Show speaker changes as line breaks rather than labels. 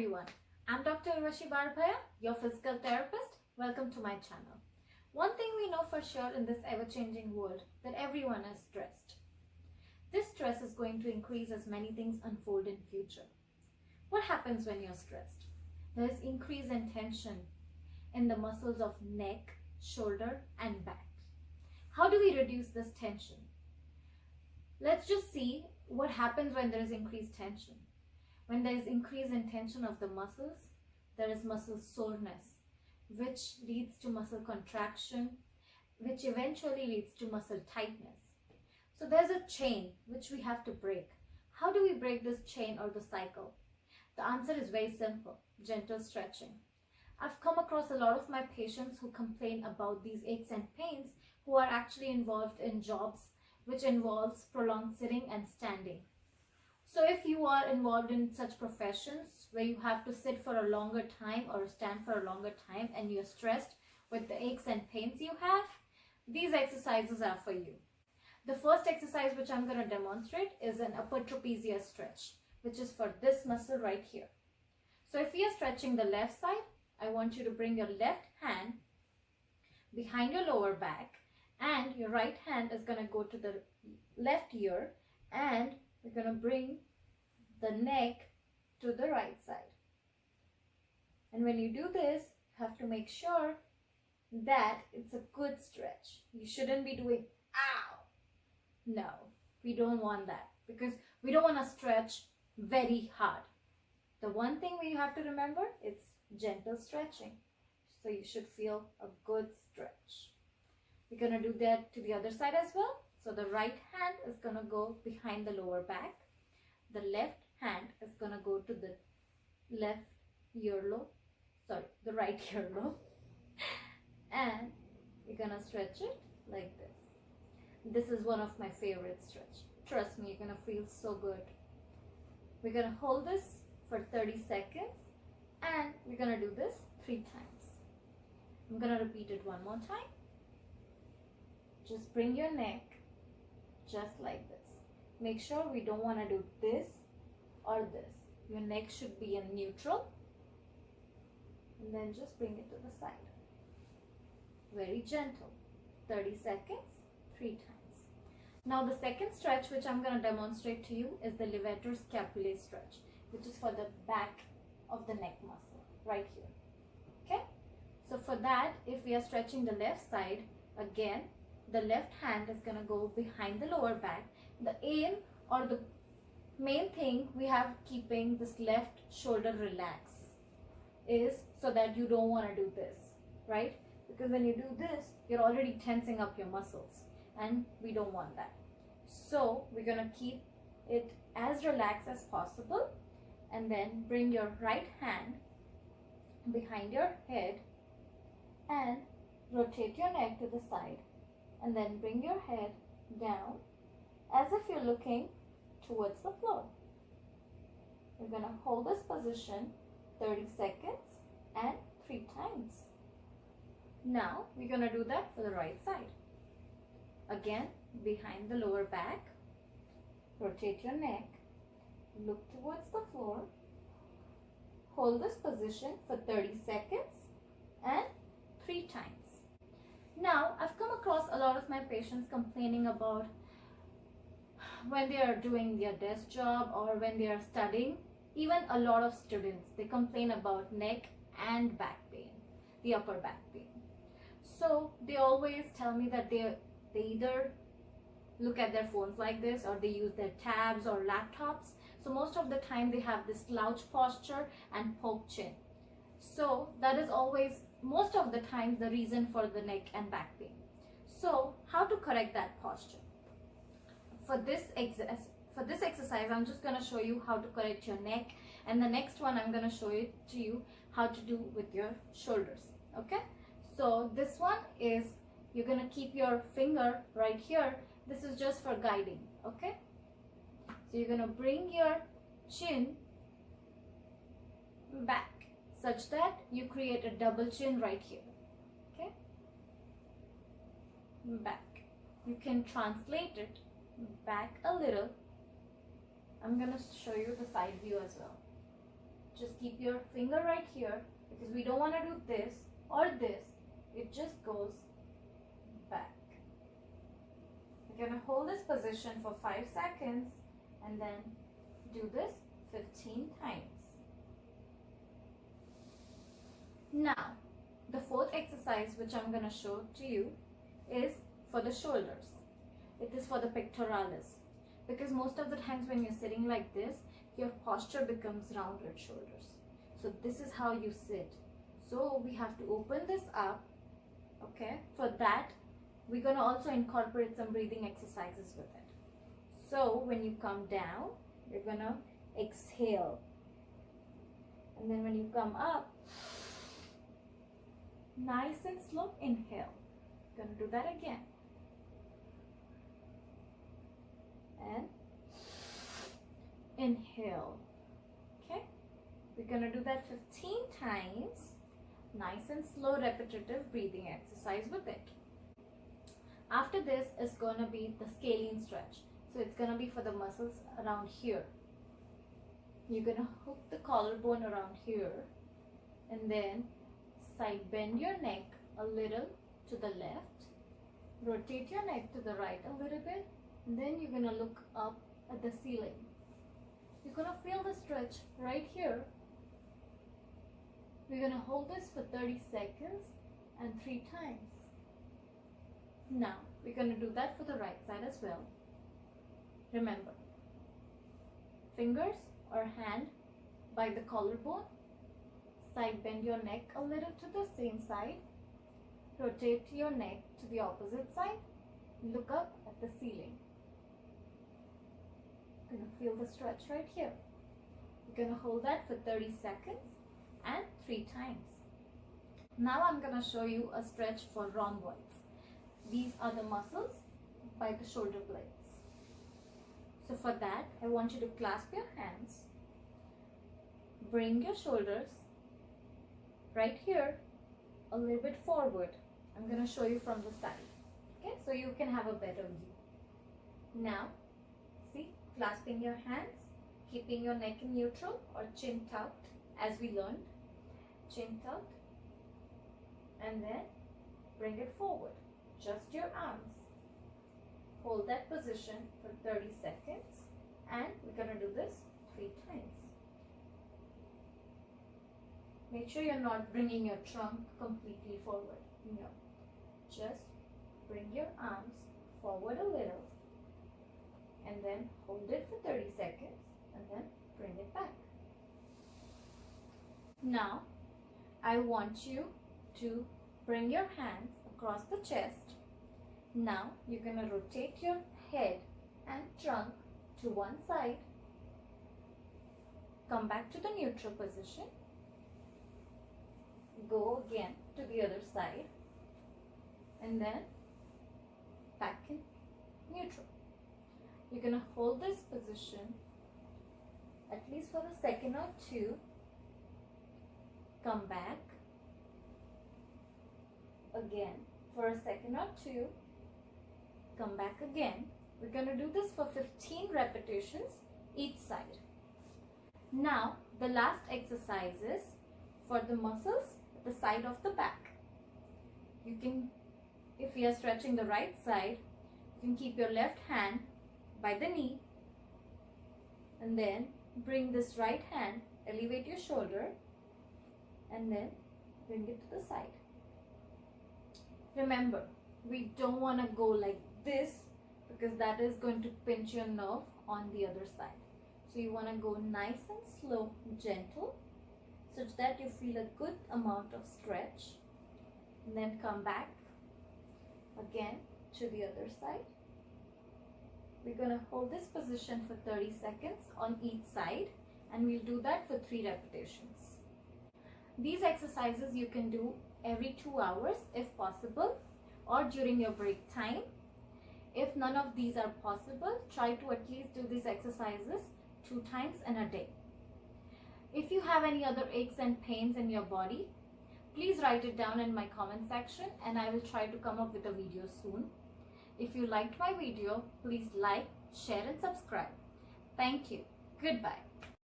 Everyone, I'm Dr. Urvashi Barbhaya, your physical therapist. Welcome to my channel. One thing we know for sure in this ever-changing world, that everyone is stressed. This stress is going to increase as many things unfold in future. What happens when you're stressed? There is increase in tension in the muscles of neck, shoulder and back. How do we reduce this tension? Let's just see what happens when there is increased tension. When there is increase in tension of the muscles, there is muscle soreness, which leads to muscle contraction, which eventually leads to muscle tightness. So there's a chain which we have to break. How do we break this chain or the cycle? The answer is very simple: gentle stretching. I've come across a lot of my patients who complain about these aches and pains, who are actually involved in jobs which involves prolonged sitting and standing. So if you are involved in such professions where you have to sit for a longer time or stand for a longer time and you're stressed with the aches and pains you have, these exercises are for you. The first exercise which I'm going to demonstrate is an upper trapezius stretch, which is for this muscle right here. So if you're stretching the left side, I want you to bring your left hand behind your lower back and your right hand is going to go to the left ear, and we're going to bring the neck to the right side. And when you do this, you have to make sure that it's a good stretch. You shouldn't be doing ow. No, we don't want that, because we don't want to stretch very hard. The one thing we have to remember is gentle stretching. So you should feel a good stretch. We're going to do that to the other side as well. So the right hand is going to go behind the lower back. The left hand is going to go to the left earlobe. Sorry, the right earlobe. And we're going to stretch it like this. This is one of my favorite stretch. Trust me, you're going to feel so good. We're going to hold this for 30 seconds and we're going to do this 3 times. I'm going to repeat it one more time. Just bring your neck just like this. Make sure we don't want to do this or this. Your neck should be in neutral. And then just bring it to the side. Very gentle. 30 seconds, 3 times. Now the second stretch which I'm going to demonstrate to you is the Levator Scapula stretch, which is for the back of the neck muscle right here. Okay? So for that, if we are stretching the left side, again, the left hand is going to go behind the lower back. The aim or the main thing we have keeping this left shoulder relaxed is so that you don't want to do this, right? Because when you do this, you're already tensing up your muscles and we don't want that. So we're going to keep it as relaxed as possible, and then bring your right hand behind your head and rotate your neck to the side. And then bring your head down as if you're looking towards the floor. We're going to hold this position 30 seconds and 3 times. Now we're going to do that for the right side. Again, behind the lower back, rotate your neck, look towards the floor, hold this position for 30 seconds and 3 times. Now, I've come across a lot of my patients complaining about when they are doing their desk job or when they are studying. Even a lot of students, they complain about neck and back pain, the upper back pain. So they always tell me that they either look at their phones like this or they use their tabs or laptops. So most of the time they have this slouch posture and poke chin. So that is always, most of the time, the reason for the neck and back pain. So how to correct that posture? For this exercise, I'm just going to show you how to correct your neck, and the next one I'm going to show it to you how to do with your shoulders. Okay? So this one is, you're going to keep your finger right here. This is just for guiding. Okay? So you're going to bring your chin back, such that you create a double chin right here. Okay? Back. You can translate it back a little. I'm going to show you the side view as well. just keep your finger right here, because we don't want to do this or this. It just goes back. We're going to hold this position for 5 seconds and then do this 15 times. Now, the fourth exercise which I'm going to show to you is for the shoulders. It is for the pectoralis, because most of the times when you're sitting like this, your posture becomes rounded shoulders. So this is how you sit. So we have to open this up. Okay, for that we're going to also incorporate some breathing exercises with it. So when you come down, you're going to exhale, and then when you come up, nice and slow inhale. Going to do that again, and inhale. Okay, we're going to do that 15 times. Nice and slow repetitive breathing exercise with it. After this is going to be the scalene stretch. So it's going to be for the muscles around here. You're going to hook the collarbone around here, and then side bend your neck a little to the left, rotate your neck to the right a little bit, and then you're going to look up at the ceiling. You're going to feel the stretch right here. We're going to hold this for 30 seconds and 3 times. Now, we're going to do that for the right side as well. Remember, fingers or hand by the collarbone, side bend your neck a little to the same side, rotate your neck to the opposite side, look up at the ceiling. You're going to feel the stretch right here. You're going to hold that for 30 seconds and 3 times. Now I'm going to show you a stretch for rhomboids. These are the muscles by the shoulder blades. So for that, I want you to clasp your hands, bring your shoulders right here a little bit forward. I'm going to show you from the side, okay, so you can have a better view. Now, see, clasping your hands, keeping your neck in neutral or chin tucked as we learned. Chin tucked, and then bring it forward. Just your arms. Hold that position for 30 seconds, and we're going to do this 3 times. Make sure you're not bringing your trunk completely forward. No. Just bring your arms forward a little, and then hold it for 30 seconds, and then bring it back. Now, I want you to bring your hands across the chest. Now, you're going to rotate your head and trunk to one side. Come back to the neutral position. Go again to the other side. And then back in neutral. You're going to hold this position at least for a second or two. Come back again for a second or two. Come back again. We're going to do this for 15 repetitions each side. Now, the last exercise is for the muscles at the side of the back. You can, if you are stretching the right side, you can keep your left hand by the knee, and then bring this right hand, elevate your shoulder, and then bring it to the side. Remember, we don't want to go like this, because that is going to pinch your nerve on the other side. So you want to go nice and slow, gentle, such that you feel a good amount of stretch. And then come back again to the other side. We're going to hold this position for 30 seconds on each side, and we'll do that for 3 repetitions. These exercises you can do every 2 hours if possible, or during your break time. If none of these are possible, try to at least do these exercises 2 times in a day. If you have any other aches and pains in your body, please write it down in my comment section, and I will try to come up with a video soon. If you liked my video, please like, share and subscribe. Thank you. Goodbye.